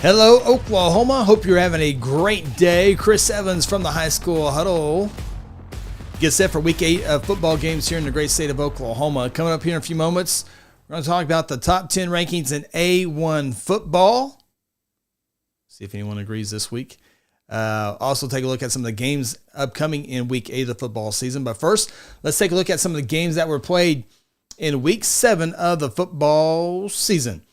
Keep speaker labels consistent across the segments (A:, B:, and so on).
A: Hello, Oklahoma. Hope you're having a great day. Chris Evans from the High School Huddle. Get set for Week 8 of football games here in the great state of Oklahoma. Coming up here in a few moments, we're going to talk about the top 10 rankings in A1 football. See if anyone agrees this week. Also take a look at some of the games upcoming in Week 8 of the football season. But first, let's take a look at some of the games that were played in Week 7 of the football season.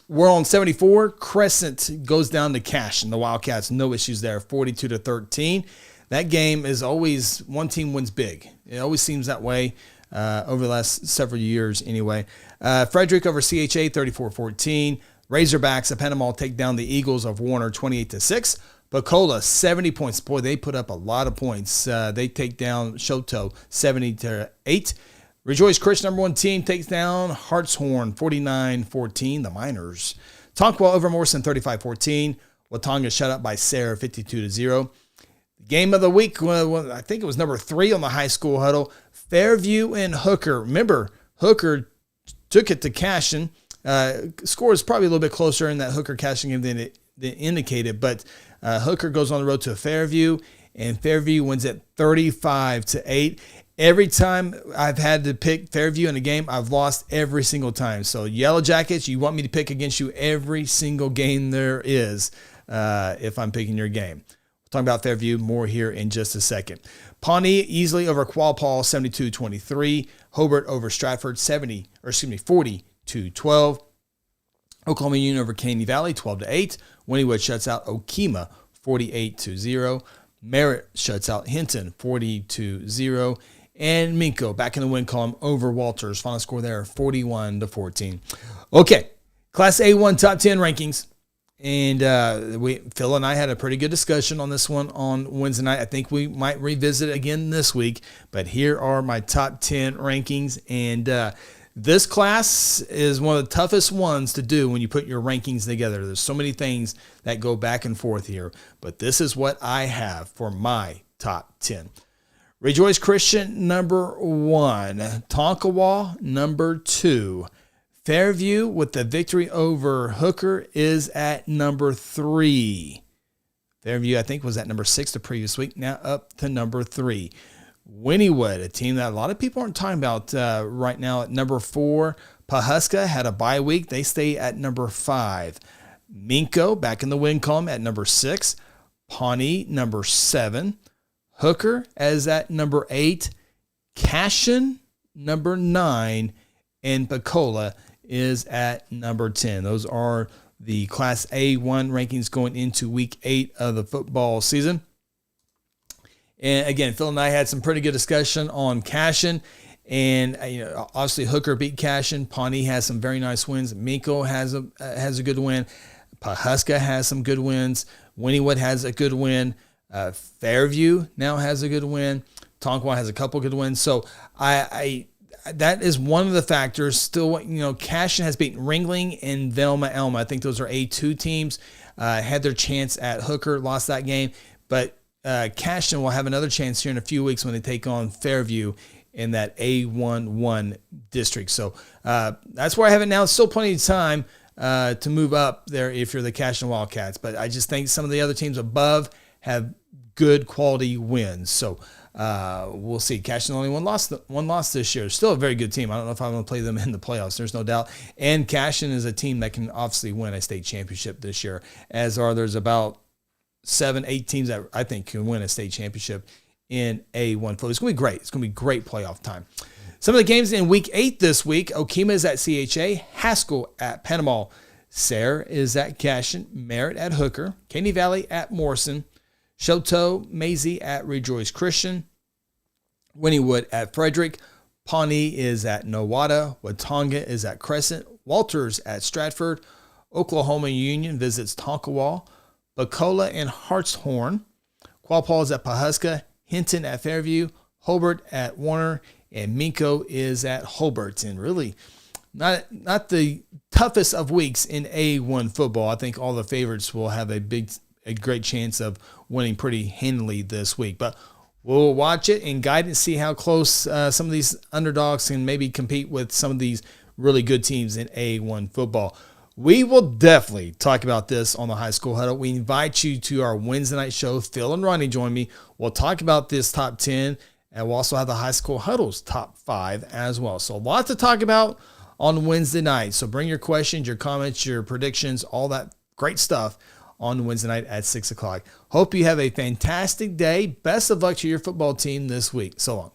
A: We're on 74. Crescent goes down to Cash, and the Wildcats, no issues there, 42-13. That game is always one team wins big. It always seems that way over the last several years anyway. Frederick over CHA, 34-14. Razorbacks of Panama take down the Eagles of Warner, 28-6. Bacola, 70 points. Boy, they put up a lot of points. They take down Shoto, 70-8. Rejoice Christian, number 1 team, takes down Hartshorn, 49-14, the Miners. Tonkawa over Morrison, 35-14. Watauga shut up by Sarah, 52-0. Game of the week, I think it was number 3 on the High School Huddle. Fairview and Hooker. Remember, Hooker took it to Cashin. Score is probably a little bit closer in that Hooker Cashin game than it indicated, but Hooker goes on the road to Fairview, and Fairview wins it 35-8. Every time I've had to pick Fairview in a game, I've lost every single time. So Yellow Jackets, you want me to pick against you every single game there is if I'm picking your game. We'll talk about Fairview more here in just a second. Pawnee easily over Qualpall, 72-23. Hobart over Stratford, 40-12. Oklahoma Union over Caney Valley, 12-8. Wynnewood shuts out Okemah, 48-0. Merritt shuts out Hinton, 40-0. And Minko back in the win column over Walters. Final score there, 41-14. Okay, Class A1 top 10 rankings. And Phil and I had a pretty good discussion on this one on Wednesday night. I think we might revisit it again this week. But here are my top 10 rankings. And this class is one of the toughest ones to do when you put your rankings together. There's so many things that go back and forth here. But this is what I have for my top 10. Rejoice Christian, number 1. Tonkawa, number 2. Fairview, with the victory over Hooker, is at number 3. Fairview, I think, was at number 6 the previous week, now up to number 3. Wynnewood, a team that a lot of people aren't talking about right now, at number 4. Pawhuska had a bye week. They stay at number 5. Minko, back in the win column, at number 6. Pawnee, number 7. Hooker as at number 8, Cashin number 9, and Bacola is at number 10. Those are the Class A1 rankings going into Week 8 of the football season. And again, Phil and I had some pretty good discussion on Cashin, and obviously Hooker beat Cashin. Pawnee has some very nice wins. Minko has a good win. Pawhuska has some good wins. Wynnewood has a good win. Fairview now has a good win. Tonkawa has a couple good wins. So that is one of the factors. Still, Cashin has beaten Ringling and Velma Elma. I think those are A2 teams. Had their chance at Hooker, lost that game. But Cashin will have another chance here in a few weeks when they take on Fairview in that A1-1 district. So that's where I have it now. It's still plenty of time to move up there if you're the Cashin Wildcats. But I just think some of the other teams above have good quality wins. So we'll see. Cashin only one loss this year. Still a very good team. I don't know if I'm going to play them in the playoffs. There's no doubt. And Cashin is a team that can obviously win a state championship this year, there's about 7-8 teams that I think can win a state championship in A1 football. It's going to be great. It's going to be great playoff time. Some of the games in Week 8 this week: Okemah is at CHA, Haskell at Panama, Sayre is at Cashin, Merritt at Hooker, Caney Valley at Morrison, Shoto Maisie at Rejoice Christian, Wynnewood at Frederick, Pawnee is at Nowata, Watauga is at Crescent, Walters at Stratford, Oklahoma Union visits Tonkawa, Bacola and Hartshorn, Qualpall is at Pawhuska, Hinton at Fairview, Hobart at Warner, and Minko is at Hobart. And really not the toughest of weeks in A1 football. I think all the favorites will have a great chance of winning pretty handily this week. But we'll watch it and guide and see how close some of these underdogs can maybe compete with some of these really good teams in A1 football. We will definitely talk about this on the High School Huddle. We invite you to our Wednesday night show. Phil and Ronnie join me. We'll talk about this top 10, and we'll also have the High School Huddle's top 5 as well. So lots to talk about on Wednesday night. So bring your questions, your comments, your predictions, all that great stuff on Wednesday night at 6 o'clock. Hope you have a fantastic day. Best of luck to your football team this week. So long.